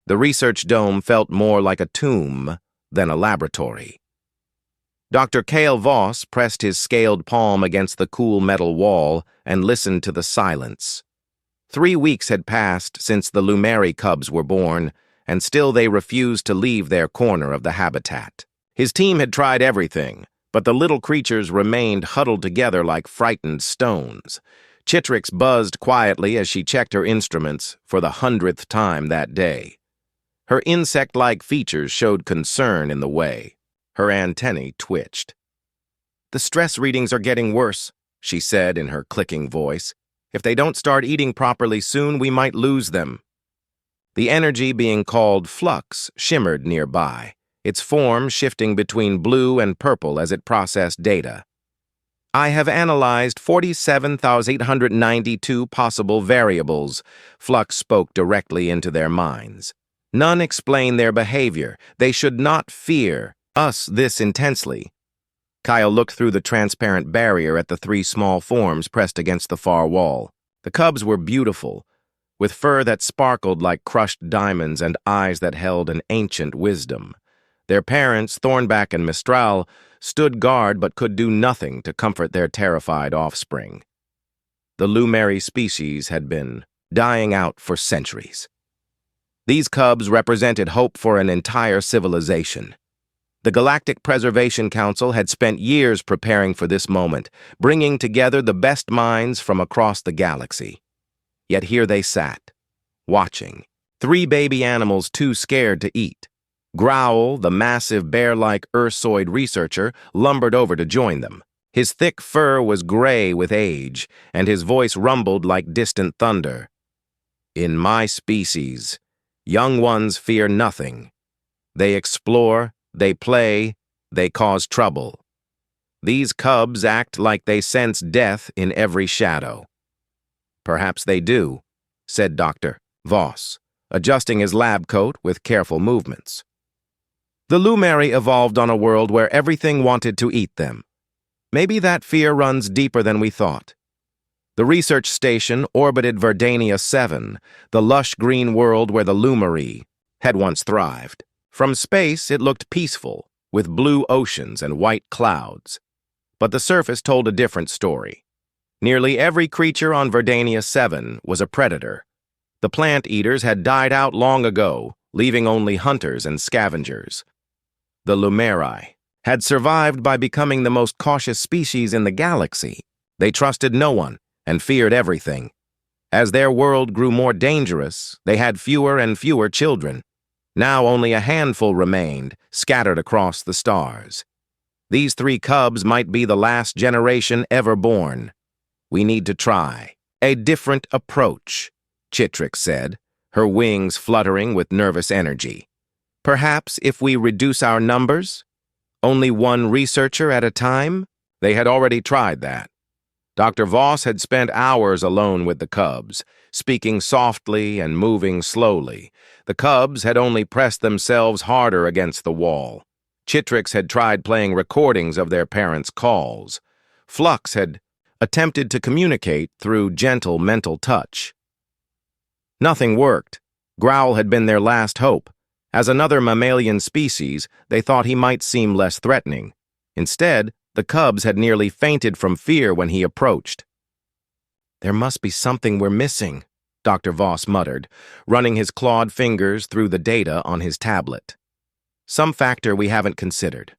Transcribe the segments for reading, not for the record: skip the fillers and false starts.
The research dome felt more like a tomb than a laboratory. Dr. Cale Voss pressed his scaled palm against the cool metal wall and listened to the silence. 3 weeks had passed since the Lumeri cubs were born, and still they refused to leave their corner of the habitat. His team had tried everything, but the little creatures remained huddled together like frightened stones. Chitrix buzzed quietly as she checked her instruments for the 100th time that day. Her insect-like features showed concern in the way. Her antennae twitched. "The stress readings are getting worse," she said in her clicking voice. "If they don't start eating properly soon, we might lose them." The energy being called flux shimmered nearby, its form shifting between blue and purple as it processed data. "I have analyzed 47,892 possible variables," Flux spoke directly into their minds. "None explain their behavior. They should not fear us this intensely." Kyle looked through the transparent barrier at the 3 small forms pressed against the far wall. The cubs were beautiful, with fur that sparkled like crushed diamonds and eyes that held an ancient wisdom. Their parents, Thornback and Mistral, stood guard but could do nothing to comfort their terrified offspring. The Lumeri species had been dying out for centuries. These cubs represented hope for an entire civilization. The Galactic Preservation Council had spent years preparing for this moment, bringing together the best minds from across the galaxy. Yet here they sat, watching, 3 baby animals too scared to eat. Growl, the massive bear-like Ursoid researcher, lumbered over to join them. His thick fur was gray with age, and his voice rumbled like distant thunder. "In my species, young ones fear nothing. They explore, they play, they cause trouble. These cubs act like they sense death in every shadow." "Perhaps they do," said Dr. Voss, adjusting his lab coat with careful movements. "The Lumeri evolved on a world where everything wanted to eat them. Maybe that fear runs deeper than we thought. The research station orbited Verdania 7, the lush green world where the Lumeri had once thrived. From space, it looked peaceful, with blue oceans and white clouds. But the surface told a different story. Nearly every creature on Verdania 7 was a predator. The plant eaters had died out long ago, leaving only hunters and scavengers. The Lumeri had survived by becoming the most cautious species in the galaxy. They trusted no one and feared everything. As their world grew more dangerous, they had fewer and fewer children. Now only a handful remained, scattered across the stars. These 3 cubs might be the last generation ever born. "We need to try a different approach," Chitrix said, her wings fluttering with nervous energy. "Perhaps if we reduce our numbers, only 1 researcher at a time?" They had already tried that. Dr. Voss had spent hours alone with the cubs, speaking softly and moving slowly. The cubs had only pressed themselves harder against the wall. Chitrix had tried playing recordings of their parents' calls. Flux had attempted to communicate through gentle mental touch. Nothing worked. Growl had been their last hope. As another mammalian species, they thought he might seem less threatening. Instead, the cubs had nearly fainted from fear when he approached. "There must be something we're missing," Dr. Voss muttered, running his clawed fingers through the data on his tablet. "Some factor we haven't considered."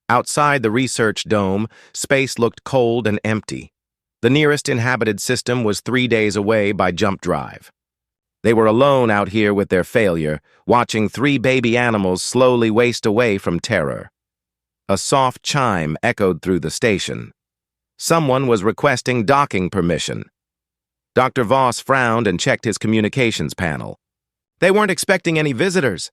Outside the research dome, space looked cold and empty. The nearest inhabited system was 3 days away by jump drive. They were alone out here with their failure, watching 3 baby animals slowly waste away from terror. A soft chime echoed through the station. Someone was requesting docking permission. Dr. Voss frowned and checked his communications panel. "They weren't expecting any visitors."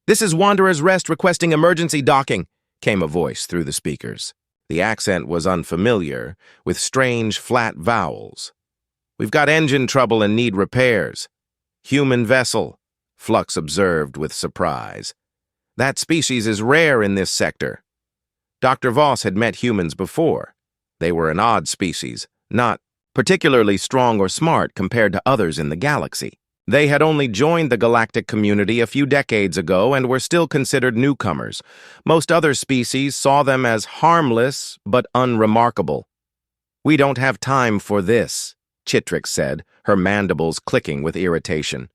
"This is Wanderer's Rest requesting emergency docking," came a voice through the speakers. The accent was unfamiliar, with strange flat vowels. "We've got engine trouble and need repairs." "Human vessel," Flux observed with surprise. "That species is rare in this sector." Dr. Voss had met humans before. They were an odd species, not particularly strong or smart compared to others in the galaxy. They had only joined the galactic community a few decades ago and were still considered newcomers. Most other species saw them as harmless but unremarkable. "We don't have time for this," Chitrix said, her mandibles clicking with irritation.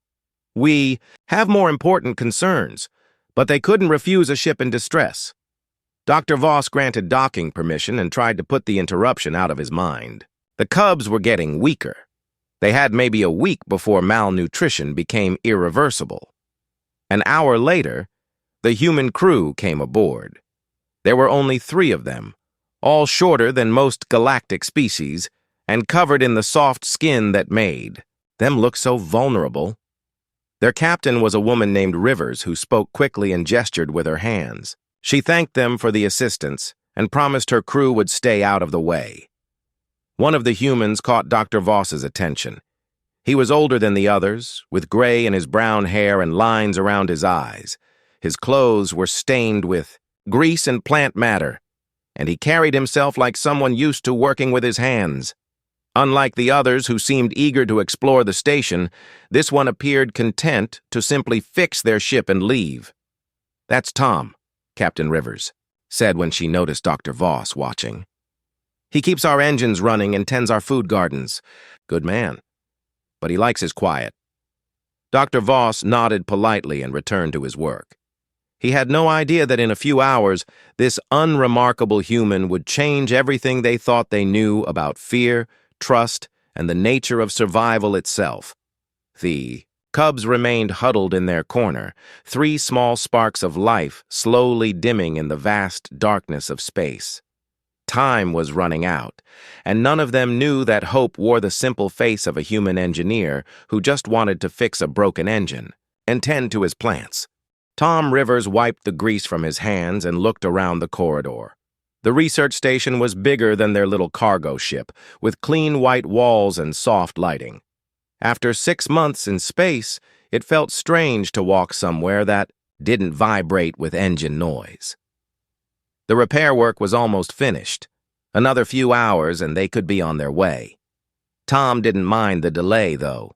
"We have more important concerns," but they couldn't refuse a ship in distress. Dr. Voss granted docking permission and tried to put the interruption out of his mind. The cubs were getting weaker. They had maybe a week before malnutrition became irreversible. An hour later, the human crew came aboard. There were only 3 of them, all shorter than most galactic species, and covered in the soft skin that made them look so vulnerable. Their captain was a woman named Rivers who spoke quickly and gestured with her hands. She thanked them for the assistance and promised her crew would stay out of the way. One of the humans caught Dr. Voss's attention. He was older than the others, with gray in his brown hair and lines around his eyes. His clothes were stained with grease and plant matter, and he carried himself like someone used to working with his hands. Unlike the others who seemed eager to explore the station, this one appeared content to simply fix their ship and leave. "That's Tom," Captain Rivers said when she noticed Dr. Voss watching. "He keeps our engines running and tends our food gardens. Good man. But he likes his quiet." Dr. Voss nodded politely and returned to his work. He had no idea that in a few hours, this unremarkable human would change everything they thought they knew about fear, trust, and the nature of survival itself. The cubs remained huddled in their corner, 3 small sparks of life slowly dimming in the vast darkness of space. Time was running out, and none of them knew that hope wore the simple face of a human engineer who just wanted to fix a broken engine and tend to his plants. Tom Rivers wiped the grease from his hands and looked around the corridor. The research station was bigger than their little cargo ship, with clean white walls and soft lighting. After 6 months in space, it felt strange to walk somewhere that didn't vibrate with engine noise. The repair work was almost finished. Another few hours and they could be on their way. Tom didn't mind the delay, though.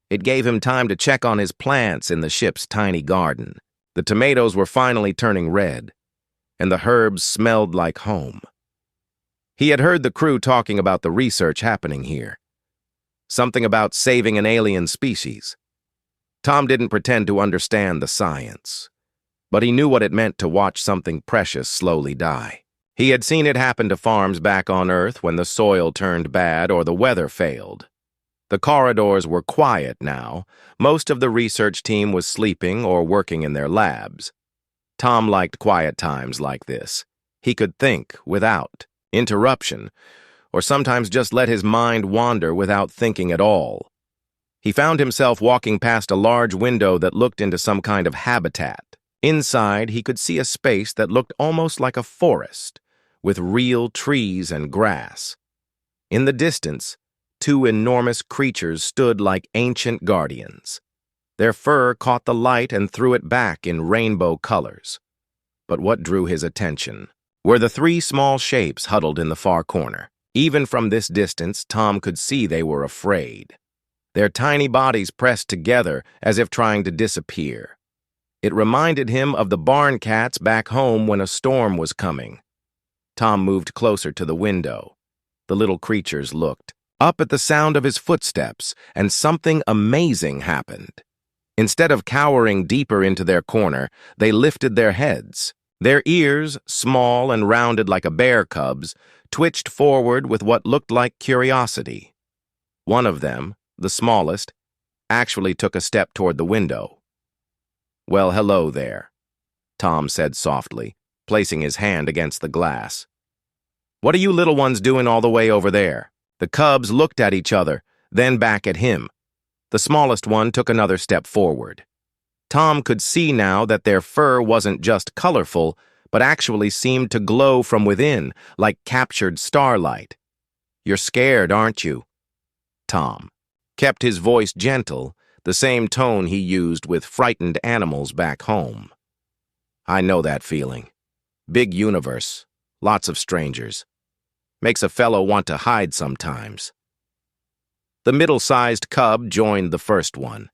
It gave him time to check on his plants in the ship's tiny garden. The tomatoes were finally turning red, and the herbs smelled like home. He had heard the crew talking about the research happening here. Something about saving an alien species. Tom didn't pretend to understand the science, but he knew what it meant to watch something precious slowly die. He had seen it happen to farms back on Earth when the soil turned bad or the weather failed. The corridors were quiet now. Most of the research team was sleeping or working in their labs. Tom liked quiet times like this. He could think without interruption, or sometimes just let his mind wander without thinking at all. He found himself walking past a large window that looked into some kind of habitat. Inside, he could see a space that looked almost like a forest, with real trees and grass. In the distance, 2 enormous creatures stood like ancient guardians. Their fur caught the light and threw it back in rainbow colors. But what drew his attention were the 3 small shapes huddled in the far corner. Even from this distance, Tom could see they were afraid. Their tiny bodies pressed together as if trying to disappear. It reminded him of the barn cats back home when a storm was coming. Tom moved closer to the window. The little creatures looked up at the sound of his footsteps, and something amazing happened. Instead of cowering deeper into their corner, they lifted their heads. Their ears, small and rounded like a bear cub's, twitched forward with what looked like curiosity. One of them, the smallest, actually took a step toward the window. "Well, hello there," Tom said softly, placing his hand against the glass. "What are you little ones doing all the way over there?" The cubs looked at each other, then back at him. The smallest one took another step forward. Tom could see now that their fur wasn't just colorful, but actually seemed to glow from within, like captured starlight. "You're scared, aren't you?" Tom kept his voice gentle, the same tone he used with frightened animals back home. "I know that feeling. Big universe, lots of strangers. Makes a fellow want to hide sometimes." The middle-sized cub joined the first one.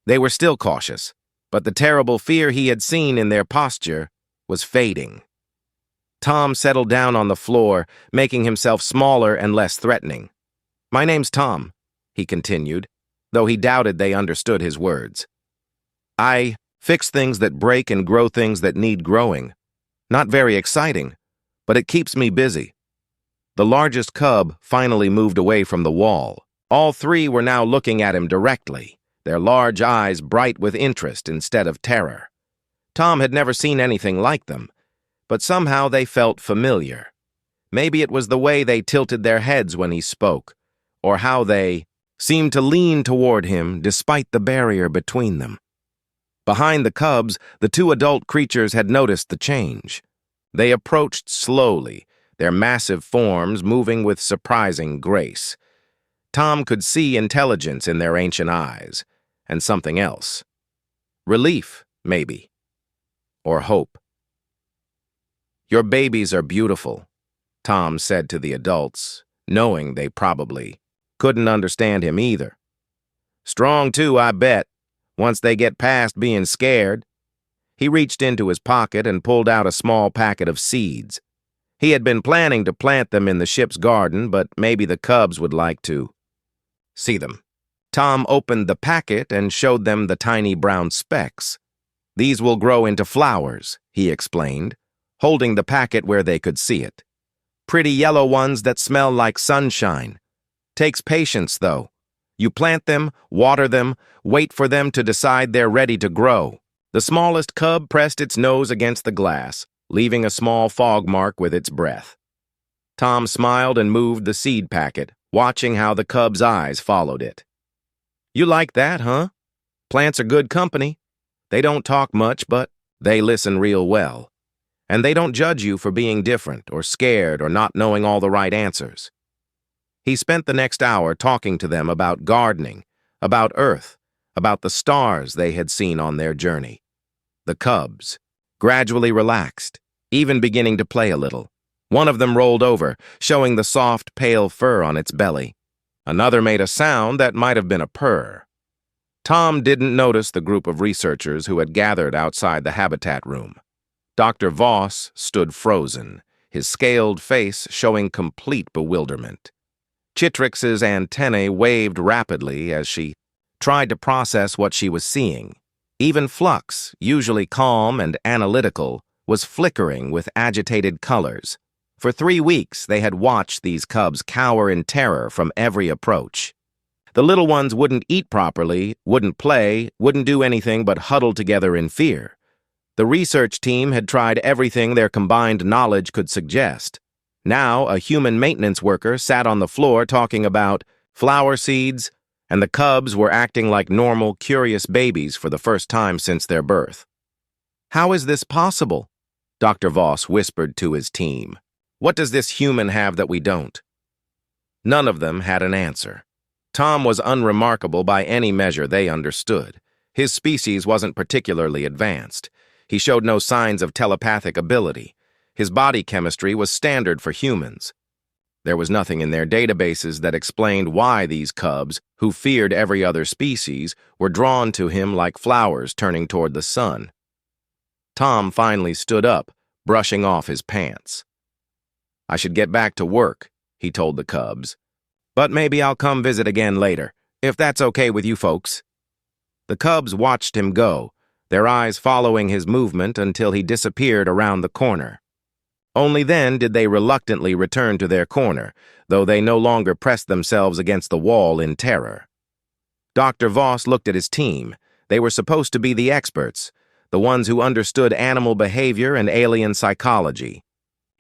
They were still cautious, but the terrible fear he had seen in their posture was fading. Tom settled down on the floor, making himself smaller and less threatening. "My name's Tom," he continued, though he doubted they understood his words. "I fix things that break and grow things that need growing. Not very exciting, but it keeps me busy." The largest cub finally moved away from the wall. All three were now looking at him directly, their large eyes bright with interest instead of terror. Tom had never seen anything like them, but somehow they felt familiar. Maybe it was the way they tilted their heads when he spoke, or how they seemed to lean toward him despite the barrier between them. Behind the cubs, the two adult creatures had noticed the change. They approached slowly, their massive forms moving with surprising grace. Tom could see intelligence in their ancient eyes, and something else. Relief, maybe. Or hope. "Your babies are beautiful," Tom said to the adults, knowing they probably couldn't understand him either. "Strong too, I bet, once they get past being scared." He reached into his pocket and pulled out a small packet of seeds. He had been planning to plant them in the ship's garden, but maybe the cubs would like to see them. Tom opened the packet and showed them the tiny brown specks. "These will grow into flowers," he explained, holding the packet where they could see it. "Pretty yellow ones that smell like sunshine. Takes patience, though. You plant them, water them, wait for them to decide they're ready to grow." The smallest cub pressed its nose against the glass, leaving a small fog mark with its breath. Tom smiled and moved the seed packet, watching how the cub's eyes followed it. "You like that, huh? Plants are good company. They don't talk much, but they listen real well. And they don't judge you for being different or scared or not knowing all the right answers." He spent the next hour talking to them about gardening, about Earth, about the stars they had seen on their journey. The cubs gradually relaxed, even beginning to play a little. One of them rolled over, showing the soft, pale fur on its belly. Another made a sound that might have been a purr. Tom didn't notice the group of researchers who had gathered outside the habitat room. Dr. Voss stood frozen, his scaled face showing complete bewilderment. Chitrix's antennae waved rapidly as she tried to process what she was seeing. Even Flux, usually calm and analytical, was flickering with agitated colors. For 3 weeks, they had watched these cubs cower in terror from every approach. The little ones wouldn't eat properly, wouldn't play, wouldn't do anything but huddle together in fear. The research team had tried everything their combined knowledge could suggest. Now, a human maintenance worker sat on the floor talking about flower seeds, and the cubs were acting like normal, curious babies for the first time since their birth. "How is this possible?" Dr. Voss whispered to his team. "What does this human have that we don't?" None of them had an answer. Tom was unremarkable by any measure they understood. His species wasn't particularly advanced. He showed no signs of telepathic ability. His body chemistry was standard for humans. There was nothing in their databases that explained why these cubs, who feared every other species, were drawn to him like flowers turning toward the sun. Tom finally stood up, brushing off his pants. "I should get back to work," he told the cubs. "But maybe I'll come visit again later, if that's okay with you folks." The cubs watched him go, their eyes following his movement until he disappeared around the corner. Only then did they reluctantly return to their corner, though they no longer pressed themselves against the wall in terror. Dr. Voss looked at his team. They were supposed to be the experts, the ones who understood animal behavior and alien psychology.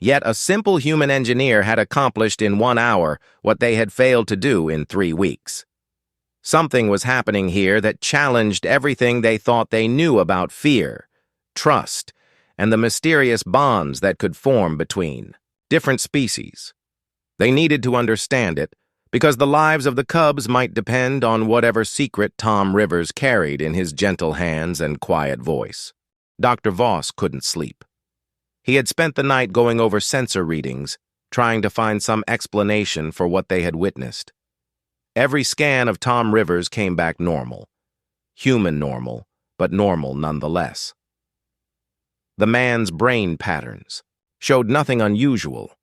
Yet a simple human engineer had accomplished in 1 hour what they had failed to do in 3 weeks. Something was happening here that challenged everything they thought they knew about fear, trust, and the mysterious bonds that could form between different species. They needed to understand it, because the lives of the cubs might depend on whatever secret Tom Rivers carried in his gentle hands and quiet voice. Dr. Voss couldn't sleep. He had spent the night going over sensor readings, trying to find some explanation for what they had witnessed. Every scan of Tom Rivers came back normal. Human normal, but normal nonetheless. The man's brain patterns showed nothing unusual.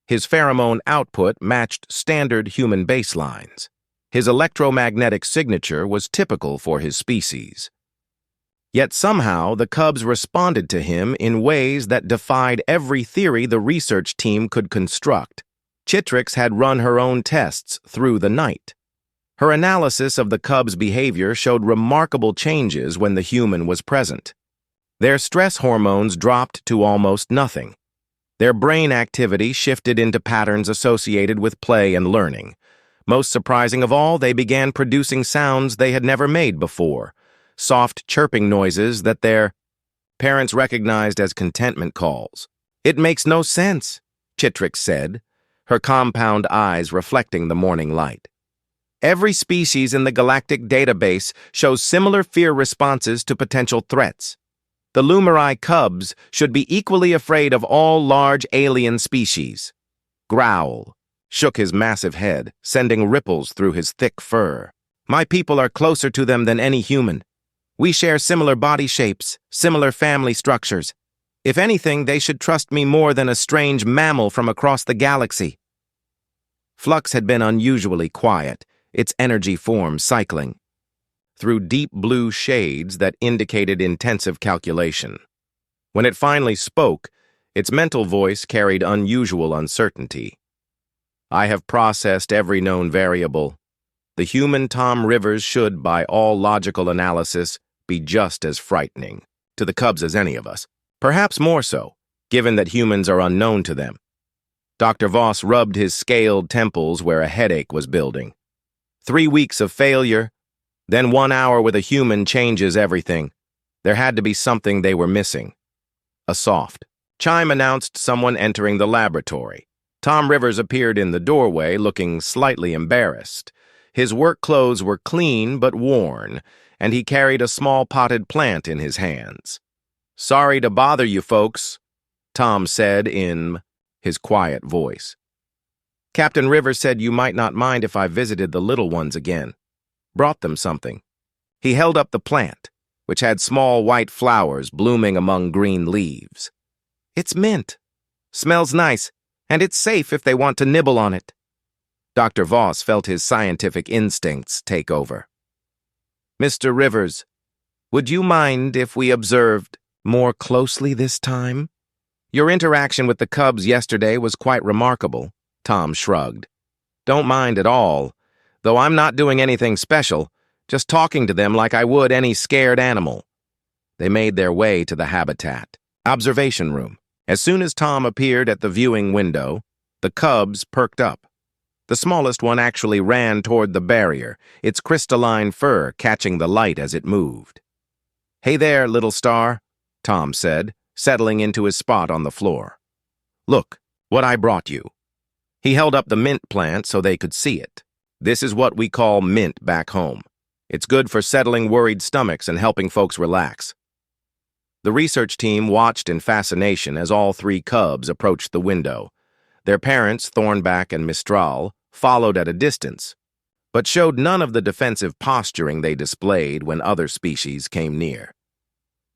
His pheromone output matched standard human baselines. His electromagnetic signature was typical for his species. Yet somehow the cubs responded to him in ways that defied every theory the research team could construct. Chitrix had run her own tests through the night. Her analysis of the cubs' behavior showed remarkable changes when the human was present. Their stress hormones dropped to almost nothing. Their brain activity shifted into patterns associated with play and learning. Most surprising of all, they began producing sounds they had never made before, soft chirping noises that their parents recognized as contentment calls. "It makes no sense," Chitrix said, her compound eyes reflecting the morning light. "Every species in the galactic database shows similar fear responses to potential threats. The Lumeri cubs should be equally afraid of all large alien species." Growl shook his massive head, sending ripples through his thick fur. "My people are closer to them than any human. We share similar body shapes, similar family structures. If anything, they should trust me more than a strange mammal from across the galaxy." Flux had been unusually quiet, its energy form cycling through deep blue shades that indicated intensive calculation. When it finally spoke, its mental voice carried unusual uncertainty. "I have processed every known variable. The human Tom Rivers should, by all logical analysis, be just as frightening to the cubs as any of us. Perhaps more so, given that humans are unknown to them." Dr. Voss rubbed his scaled temples where a headache was building. 3 weeks of failure, then 1 hour with a human changes everything. There had to be something they were missing. A soft chime announced someone entering the laboratory. Tom Rivers appeared in the doorway, looking slightly embarrassed. His work clothes were clean but worn, and he carried a small potted plant in his hands. "Sorry to bother you folks," Tom said in his quiet voice. "Captain Rivers said you might not mind if I visited the little ones again. Brought them something." He held up the plant, which had small white flowers blooming among green leaves. "It's mint. Smells nice, and it's safe if they want to nibble on it." Dr. Voss felt his scientific instincts take over. "Mr. Rivers, would you mind if we observed more closely this time? Your interaction with the cubs yesterday was quite remarkable." Tom shrugged. "Don't mind at all, though I'm not doing anything special, just talking to them like I would any scared animal." They made their way to the habitat observation room. As soon as Tom appeared at the viewing window, the cubs perked up. The smallest one actually ran toward the barrier, its crystalline fur catching the light as it moved. "Hey there, little star," Tom said, settling into his spot on the floor. "Look, what I brought you." He held up the mint plant so they could see it. "This is what we call mint back home. It's good for settling worried stomachs and helping folks relax." The research team watched in fascination as all 3 cubs approached the window. Their parents, Thornback and Mistral, followed at a distance, but showed none of the defensive posturing they displayed when other species came near.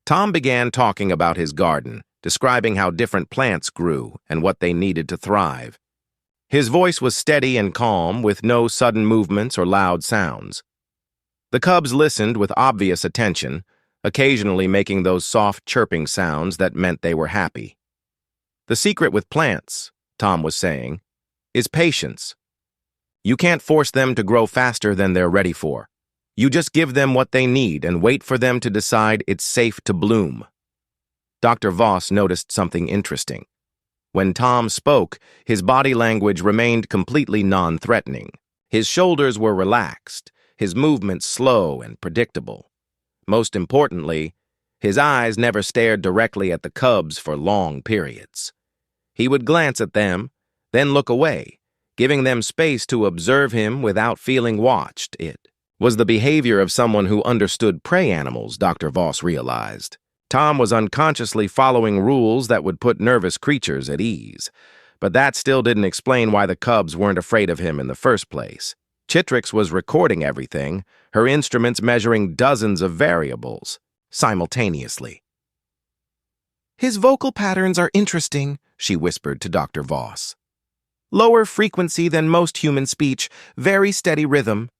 Tom began talking about his garden, describing how different plants grew and what they needed to thrive. His voice was steady and calm, with no sudden movements or loud sounds. The cubs listened with obvious attention, occasionally making those soft chirping sounds that meant they were happy. "The secret with plants," Tom was saying, "is patience. You can't force them to grow faster than they're ready for. You just give them what they need and wait for them to decide it's safe to bloom." Dr. Voss noticed something interesting. When Tom spoke, his body language remained completely non-threatening. His shoulders were relaxed, his movements slow and predictable. Most importantly, his eyes never stared directly at the cubs for long periods. He would glance at them, then look away, giving them space to observe him without feeling watched. It was the behavior of someone who understood prey animals, Dr. Voss realized. Tom was unconsciously following rules that would put nervous creatures at ease, but that still didn't explain why the cubs weren't afraid of him in the first place. Chitrix was recording everything, her instruments measuring dozens of variables simultaneously. "His vocal patterns are interesting," she whispered to Dr. Voss. "Lower frequency than most human speech, very steady rhythm.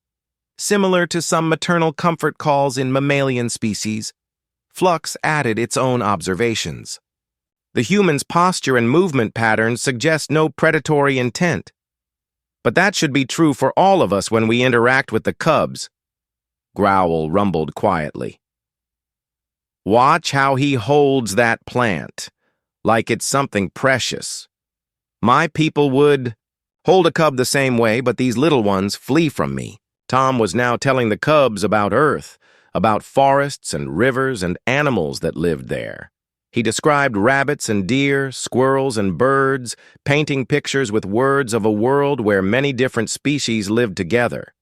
Similar to some maternal comfort calls in mammalian species." Flux added its own observations. "The human's posture and movement patterns suggest no predatory intent. But that should be true for all of us when we interact with the cubs." Growl rumbled quietly. "Watch how he holds that plant, like it's something precious. My people would hold a cub the same way, but these little ones flee from me." Tom was now telling the cubs about Earth, about forests and rivers and animals that lived there. He described rabbits and deer, squirrels and birds, painting pictures with words of a world where many different species lived together.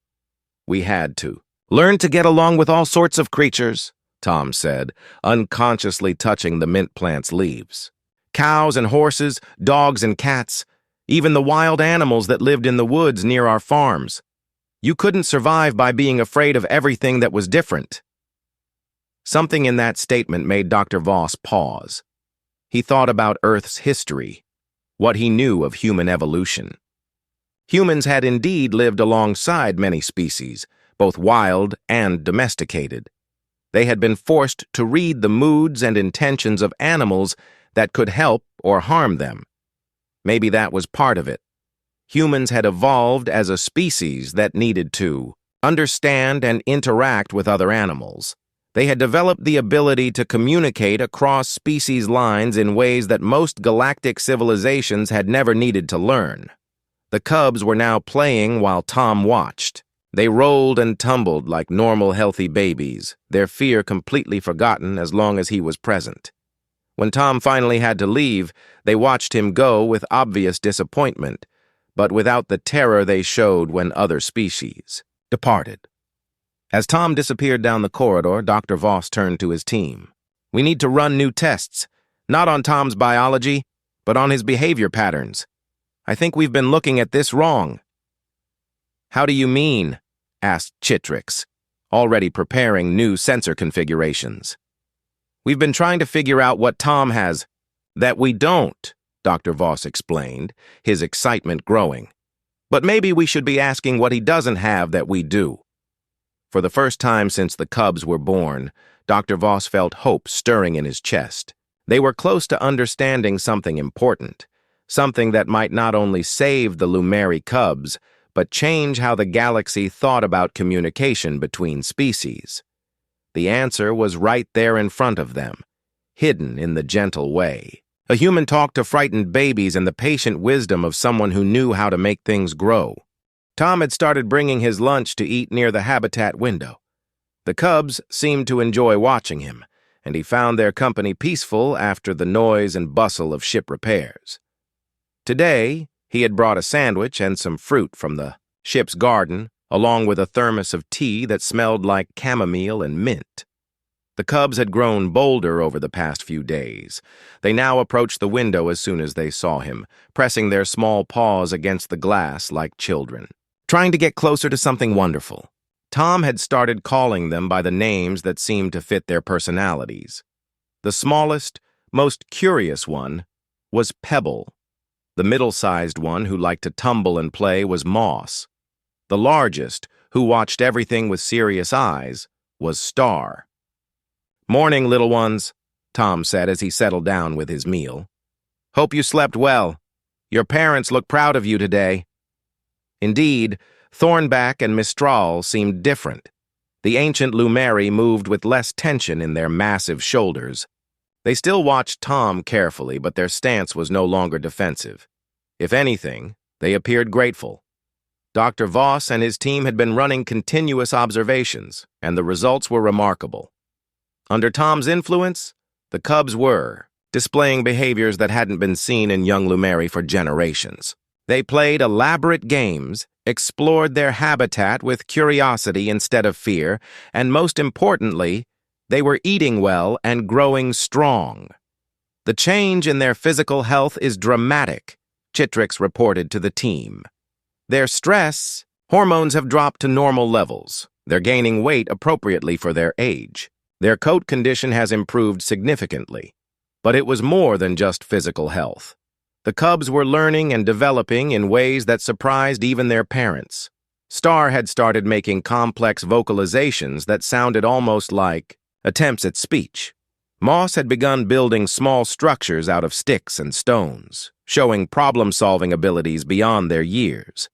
"We had to learn to get along with all sorts of creatures," Tom said, unconsciously touching the mint plant's leaves. "Cows and horses, dogs and cats, even the wild animals that lived in the woods near our farms. You couldn't survive by being afraid of everything that was different." Something in that statement made Dr. Voss pause. He thought about Earth's history, what he knew of human evolution. Humans had indeed lived alongside many species, both wild and domesticated. They had been forced to read the moods and intentions of animals that could help or harm them. Maybe that was part of it. Humans had evolved as a species that needed to understand and interact with other animals. They had developed the ability to communicate across species lines in ways that most galactic civilizations had never needed to learn. The cubs were now playing while Tom watched. They rolled and tumbled like normal, healthy babies, their fear completely forgotten as long as he was present. When Tom finally had to leave, they watched him go with obvious disappointment, but without the terror they showed when other species departed. As Tom disappeared down the corridor, Dr. Voss turned to his team. "We need to run new tests, not on Tom's biology, but on his behavior patterns. I think we've been looking at this wrong." "How do you mean?" asked Chitrix, already preparing new sensor configurations. "We've been trying to figure out what Tom has that we don't," Dr. Voss explained, his excitement growing. "But maybe we should be asking what he doesn't have that we do." For the first time since the cubs were born, Dr. Voss felt hope stirring in his chest. They were close to understanding something important, something that might not only save the Lumeri cubs, but change how the galaxy thought about communication between species. The answer was right there in front of them, hidden in the gentle way. A human talk to frightened babies and the patient wisdom of someone who knew how to make things grow. Tom had started bringing his lunch to eat near the habitat window. The cubs seemed to enjoy watching him, and he found their company peaceful after the noise and bustle of ship repairs. Today, he had brought a sandwich and some fruit from the ship's garden, along with a thermos of tea that smelled like chamomile and mint. The cubs had grown bolder over the past few days. They now approached the window as soon as they saw him, pressing their small paws against the glass like children, trying to get closer to something wonderful. Tom had started calling them by the names that seemed to fit their personalities. The smallest, most curious one was Pebble. The middle-sized one, who liked to tumble and play, was Moss. The largest, who watched everything with serious eyes, was Star. "Morning, little ones," Tom said as he settled down with his meal. "Hope you slept well. Your parents look proud of you today." Indeed, Thornback and Mistral seemed different. The ancient Lumeri moved with less tension in their massive shoulders. They still watched Tom carefully, but their stance was no longer defensive. If anything, they appeared grateful. Dr. Voss and his team had been running continuous observations, and the results were remarkable. Under Tom's influence, the cubs were displaying behaviors that hadn't been seen in young Lumeri for generations. They played elaborate games, explored their habitat with curiosity instead of fear, and most importantly, they were eating well and growing strong. "The change in their physical health is dramatic," Chitrix reported to the team. "Their stress Hormones have dropped to normal levels. They're gaining weight appropriately for their age. Their coat condition has improved significantly. But it was more than just physical health. The cubs were learning and developing in ways that surprised even their parents. Star had started making complex vocalizations that sounded almost like attempts at speech. Moss had begun building small structures out of sticks and stones, showing problem-solving abilities beyond their years.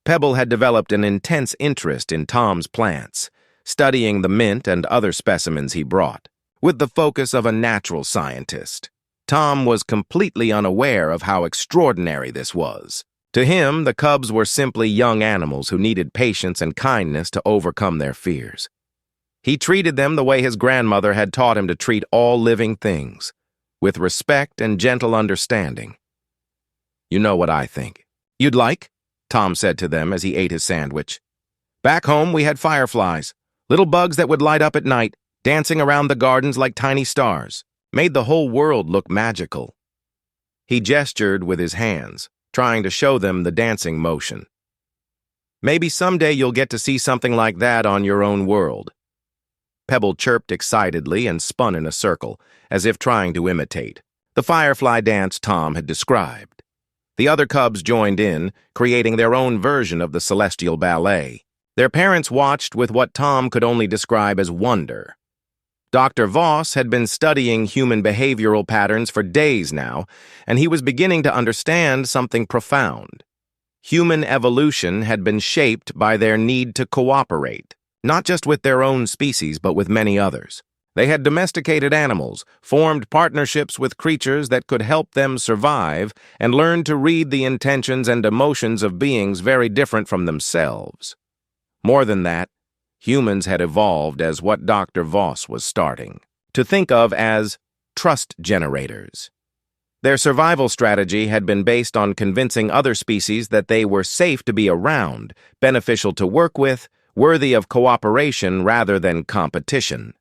Pebble had developed an intense interest in Tom's plants, studying the mint and other specimens he brought, with the focus of a natural scientist. Tom was completely unaware of how extraordinary this was. To him, the cubs were simply young animals who needed patience and kindness to overcome their fears. He treated them the way his grandmother had taught him to treat all living things, with respect and gentle understanding. "You know what I think." "You'd like?" Tom said to them as he ate his sandwich. "Back home, we had fireflies, little bugs that would light up at night, dancing around the gardens like tiny stars. Made the whole world look magical." He gestured with his hands, trying to show them the dancing motion. "Maybe someday you'll get to see something like that on your own world." Pebble chirped excitedly and spun in a circle, as if trying to imitate the firefly dance Tom had described. The other cubs joined in, creating their own version of the celestial ballet. Their parents watched with what Tom could only describe as wonder. Dr. Voss had been studying human behavioral patterns for days now, and he was beginning to understand something profound. Human evolution had been shaped by their need to cooperate, not just with their own species, but with many others. They had domesticated animals, formed partnerships with creatures that could help them survive, and learned to read the intentions and emotions of beings very different from themselves. More than that, humans had evolved as what Dr. Voss was starting to think of as trust generators. Their survival strategy had been based on convincing other species that they were safe to be around, beneficial to work with, worthy of cooperation rather than competition.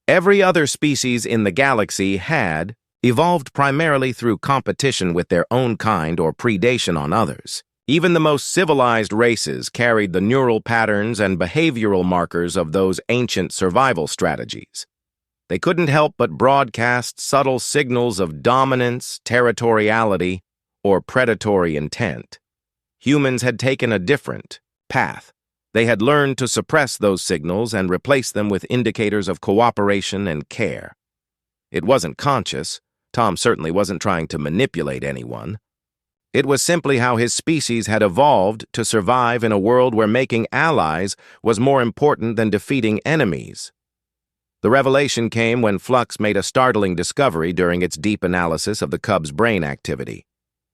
Every other species in the galaxy had evolved primarily through competition with their own kind or predation on others. Even the most civilized races carried the neural patterns and behavioral markers of those ancient survival strategies. They couldn't help but broadcast subtle signals of dominance, territoriality, or predatory intent. Humans had taken a different path. They had learned to suppress those signals and replace them with indicators of cooperation and care. It wasn't conscious. Tom certainly wasn't trying to manipulate anyone. It was simply how his species had evolved to survive in a world where making allies was more important than defeating enemies. The revelation came when Flux made a startling discovery during its deep analysis of the cub's brain activity.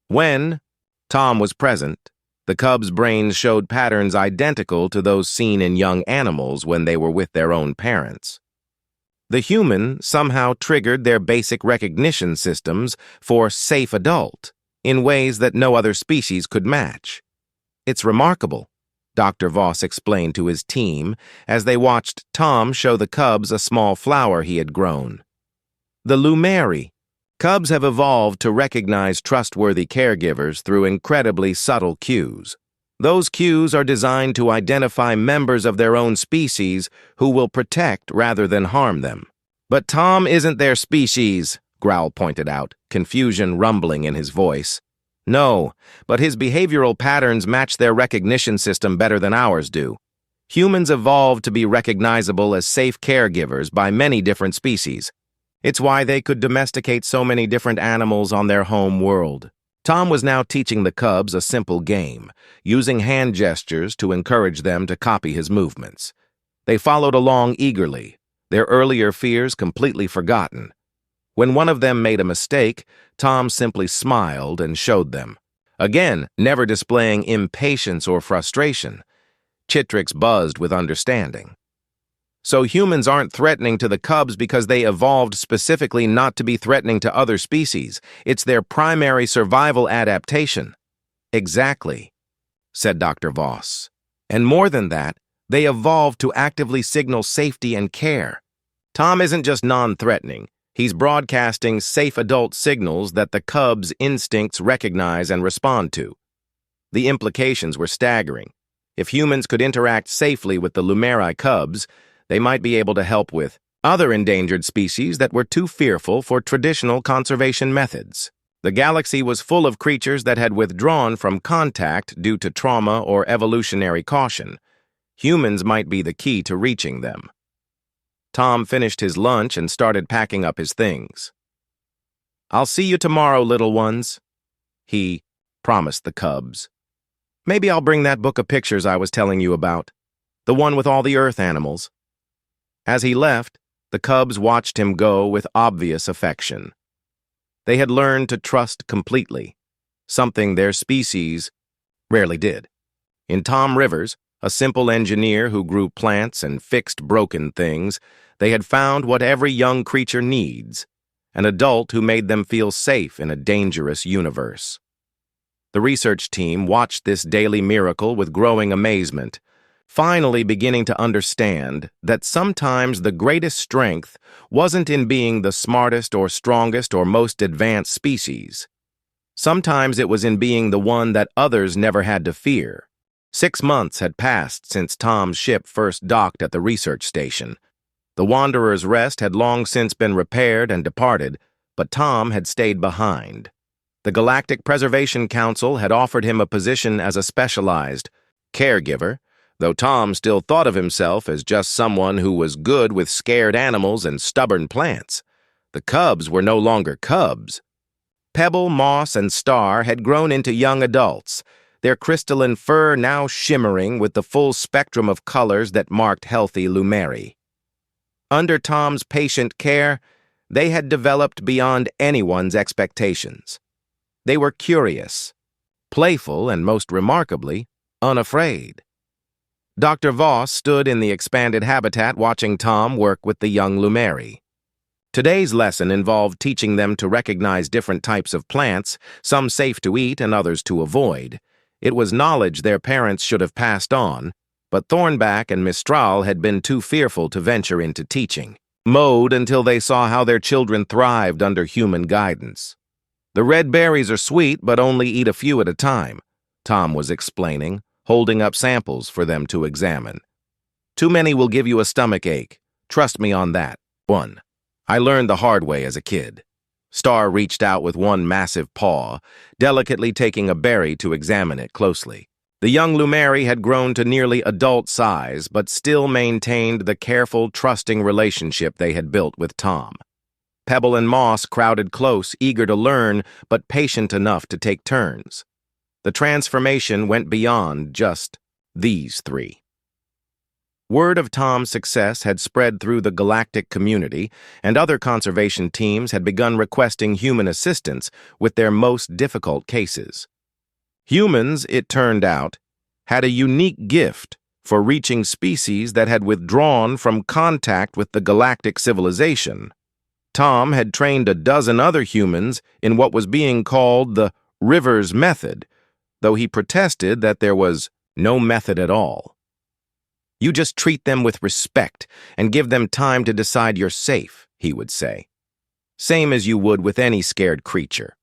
When Tom was present, the cub's brains showed patterns identical to those seen in young animals when they were with their own parents. The human somehow triggered their basic recognition systems for safe adult in ways that no other species could match. "It's remarkable," Dr. Voss explained to his team as they watched Tom show the cubs a small flower he had grown. "The Lumeri. Cubs have evolved to recognize trustworthy caregivers through incredibly subtle cues. Those cues are designed to identify members of their own species who will protect rather than harm them." "But Tom isn't their species," Growl pointed out, confusion rumbling in his voice. "No, but his behavioral patterns match their recognition system better than ours do. Humans evolved to be recognizable as safe caregivers by many different species. It's why they could domesticate so many different animals on their home world." Tom was now teaching the cubs a simple game, using hand gestures to encourage them to copy his movements. They followed along eagerly, their earlier fears completely forgotten. When one of them made a mistake, Tom simply smiled and showed them. Again, never displaying impatience or frustration. Chitrix buzzed with understanding. "So humans aren't threatening to the cubs because they evolved specifically not to be threatening to other species. It's their primary survival adaptation." "Exactly," said Dr. Voss. "And more than that, they evolved to actively signal safety and care. Tom isn't just non-threatening. He's broadcasting safe adult signals that the cubs' instincts recognize and respond to." The implications were staggering. If humans could interact safely with the Lumeri cubs, they might be able to help with other endangered species that were too fearful for traditional conservation methods. The galaxy was full of creatures that had withdrawn from contact due to trauma or evolutionary caution. Humans might be the key to reaching them. Tom finished his lunch and started packing up his things. "I'll see you tomorrow, little ones," he promised the cubs. "Maybe I'll bring that book of pictures I was telling you about, the one with all the Earth animals." As he left, the cubs watched him go with obvious affection. They had learned to trust completely, something their species rarely did. In Tom Rivers, a simple engineer who grew plants and fixed broken things, they had found what every young creature needs, an adult who made them feel safe in a dangerous universe. The research team watched this daily miracle with growing amazement, finally beginning to understand that sometimes the greatest strength wasn't in being the smartest or strongest or most advanced species. Sometimes it was in being the one that others never had to fear. 6 months had passed since Tom's ship first docked at the research station. The Wanderer's Rest had long since been repaired and departed, but Tom had stayed behind. The Galactic Preservation Council had offered him a position as a specialized caregiver, though Tom still thought of himself as just someone who was good with scared animals and stubborn plants. The cubs were no longer cubs. Pebble, Moss, and Star had grown into young adults, their crystalline fur now shimmering with the full spectrum of colors that marked healthy Lumeri. Under Tom's patient care, they had developed beyond anyone's expectations. They were curious, playful, and most remarkably, unafraid. Dr. Voss stood in the expanded habitat watching Tom work with the young Lumeri. Today's lesson involved teaching them to recognize different types of plants, some safe to eat and others to avoid. It was knowledge their parents should have passed on, but Thornback and Mistral had been too fearful to venture into teaching mode until they saw how their children thrived under human guidance. "The red berries are sweet, but only eat a few at a time," Tom was explaining, holding up samples for them to examine. "Too many will give you a stomach ache. Trust me on that. 1. I learned the hard way as a kid." Star reached out with one massive paw, delicately taking a berry to examine it closely. The young Lumeri had grown to nearly adult size, but still maintained the careful, trusting relationship they had built with Tom. Pebble and Moss crowded close, eager to learn, but patient enough to take turns. The transformation went beyond just these three. Word of Tom's success had spread through the galactic community, and other conservation teams had begun requesting human assistance with their most difficult cases. Humans, it turned out, had a unique gift for reaching species that had withdrawn from contact with the galactic civilization. Tom had trained a dozen other humans in what was being called the Rivers Method, though he protested that there was no method at all. "You just treat them with respect and give them time to decide you're safe," he would say. Same as you would with any scared creature.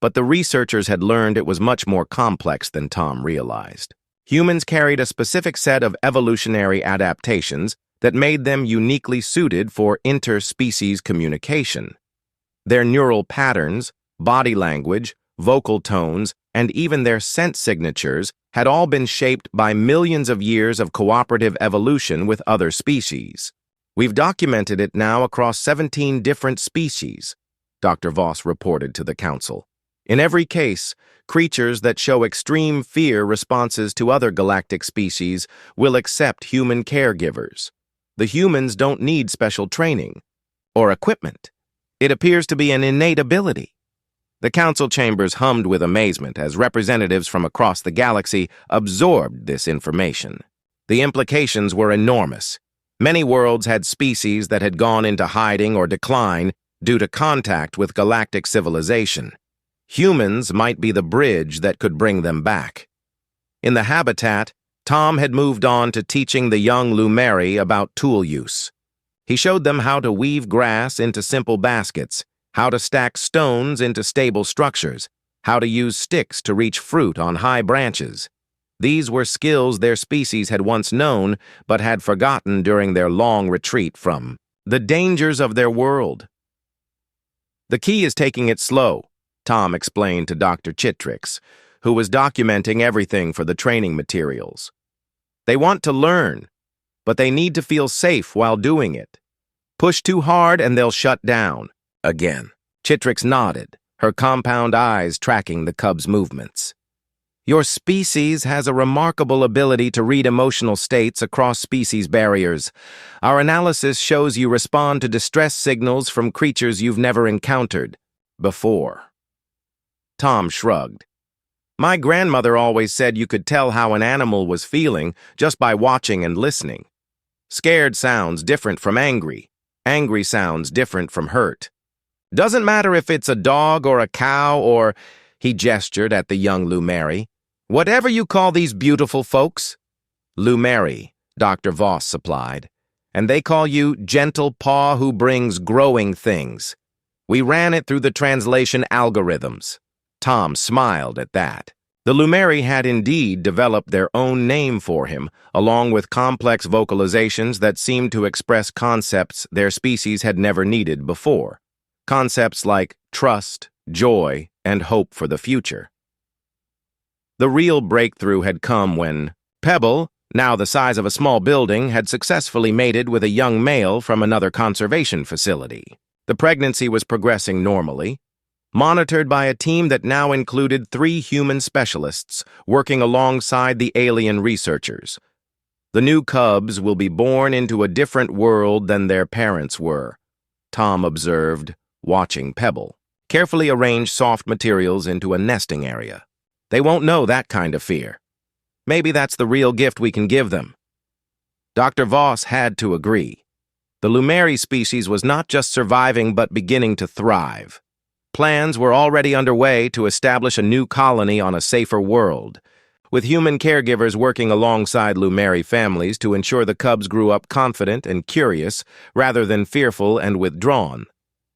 But the researchers had learned it was much more complex than Tom realized. Humans carried a specific set of evolutionary adaptations that made them uniquely suited for interspecies communication. Their neural patterns, body language, vocal tones, and even their scent signatures had all been shaped by millions of years of cooperative evolution with other species. "We've documented it now across 17 different species," Dr. Voss reported to the council. "In every case, creatures that show extreme fear responses to other galactic species will accept human caregivers. The humans don't need special training or equipment. It appears to be an innate ability." The council chambers hummed with amazement as representatives from across the galaxy absorbed this information. The implications were enormous. Many worlds had species that had gone into hiding or decline due to contact with galactic civilization. Humans might be the bridge that could bring them back. In the habitat, Tom had moved on to teaching the young Lumeri about tool use. He showed them how to weave grass into simple baskets, how to stack stones into stable structures, how to use sticks to reach fruit on high branches. These were skills their species had once known but had forgotten during their long retreat from the dangers of their world. "The key is taking it slow," Tom explained to Dr. Chitrix, who was documenting everything for the training materials. "They want to learn, but they need to feel safe while doing it. Push too hard and they'll shut down." Again, Chitrix nodded, her compound eyes tracking the cub's movements. "Your species has a remarkable ability to read emotional states across species barriers. Our analysis shows you respond to distress signals from creatures you've never encountered before." Tom shrugged. "My grandmother always said you could tell how an animal was feeling just by watching and listening. Scared sounds different from angry. Angry sounds different from hurt. Doesn't matter if it's a dog or a cow or—" he gestured at the young Lumeri. "Whatever you call these beautiful folks." "Lumeri," Dr. Voss supplied. "And they call you Gentle Paw who brings growing things. We ran it through the translation algorithms." Tom smiled at that. The Lumeri had indeed developed their own name for him, along with complex vocalizations that seemed to express concepts their species had never needed before. Concepts like trust, joy, and hope for the future. The real breakthrough had come when Pebble, now the size of a small building, had successfully mated with a young male from another conservation facility. The pregnancy was progressing normally, monitored by a team that now included 3 human specialists working alongside the alien researchers. "The new cubs will be born into a different world than their parents were," Tom observed, watching Pebble carefully arrange soft materials into a nesting area. "They won't know that kind of fear. Maybe that's the real gift we can give them." Dr. Voss had to agree. The Lumeri species was not just surviving but beginning to thrive. Plans were already underway to establish a new colony on a safer world, with human caregivers working alongside Lumeri families to ensure the cubs grew up confident and curious rather than fearful and withdrawn.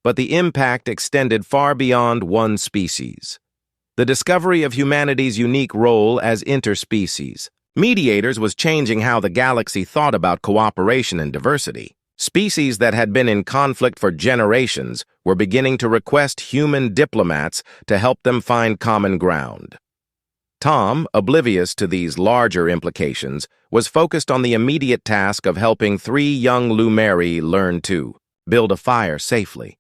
But the impact extended far beyond one species. The discovery of humanity's unique role as interspecies mediators was changing how the galaxy thought about cooperation and diversity. Species that had been in conflict for generations were beginning to request human diplomats to help them find common ground. Tom, oblivious to these larger implications, was focused on the immediate task of helping 3 young Lumeri learn to build a fire safely.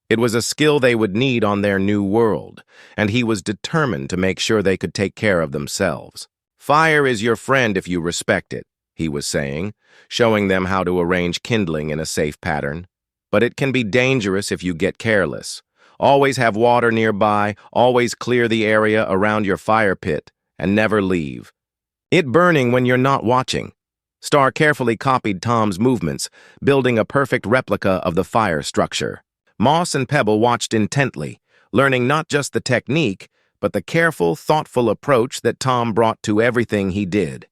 It was a skill they would need on their new world, and he was determined to make sure they could take care of themselves. "Fire is your friend if you respect it," he was saying, showing them how to arrange kindling in a safe pattern. "But it can be dangerous if you get careless. Always have water nearby, always clear the area around your fire pit, and never leave. It burning when you're not watching." Star carefully copied Tom's movements, building a perfect replica of the fire structure. Moss and Pebble watched intently, learning not just the technique, but the careful, thoughtful approach that Tom brought to everything he did.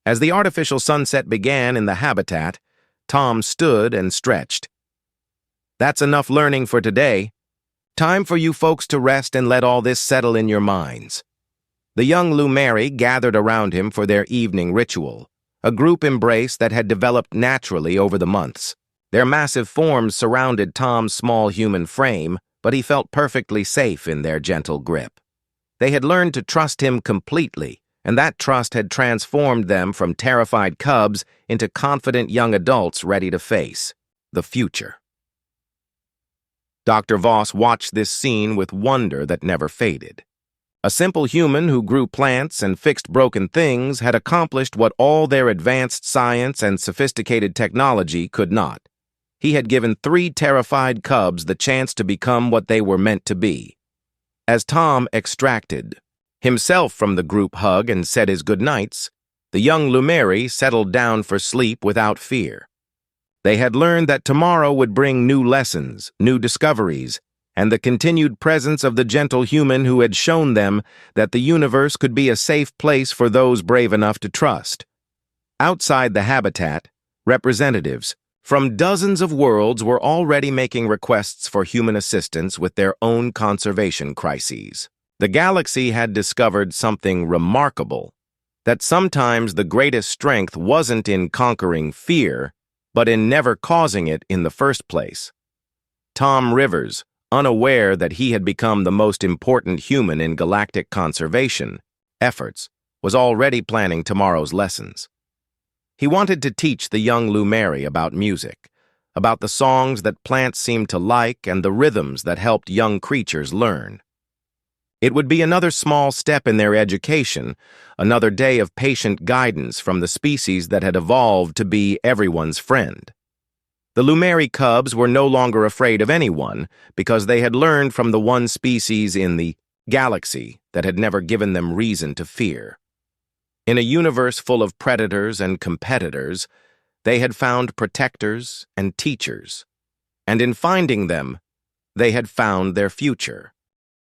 As the artificial sunset began in the habitat, Tom stood and stretched. "That's enough learning for today. Time for you folks to rest and let all this settle in your minds." The young Lumeri gathered around him for their evening ritual, a group embrace that had developed naturally over the months. Their massive forms surrounded Tom's small human frame, but he felt perfectly safe in their gentle grip. They had learned to trust him completely, and that trust had transformed them from terrified cubs into confident young adults ready to face the future. Dr. Voss watched this scene with wonder that never faded. A simple human who grew plants and fixed broken things had accomplished what all their advanced science and sophisticated technology could not. He had given 3 terrified cubs the chance to become what they were meant to be. As Tom extracted himself from the group hug and said his goodnights, the young Lumeri settled down for sleep without fear. They had learned that tomorrow would bring new lessons, new discoveries, and the continued presence of the gentle human who had shown them that the universe could be a safe place for those brave enough to trust. Outside the habitat, representatives from dozens of worlds were already making requests for human assistance with their own conservation crises. The galaxy had discovered something remarkable. that sometimes the greatest strength wasn't in conquering fear, but in never causing it in the first place. Tom Rivers, unaware that he had become the most important human in galactic conservation efforts, was already planning tomorrow's lessons. He wanted to teach the young Lumeri about music, about the songs that plants seemed to like and the rhythms that helped young creatures learn. It would be another small step in their education, another day of patient guidance from the species that had evolved to be everyone's friend. The Lumeri cubs were no longer afraid of anyone because they had learned from the one species in the galaxy that had never given them reason to fear. In a universe full of predators and competitors, they had found protectors and teachers, and in finding them, they had found their future.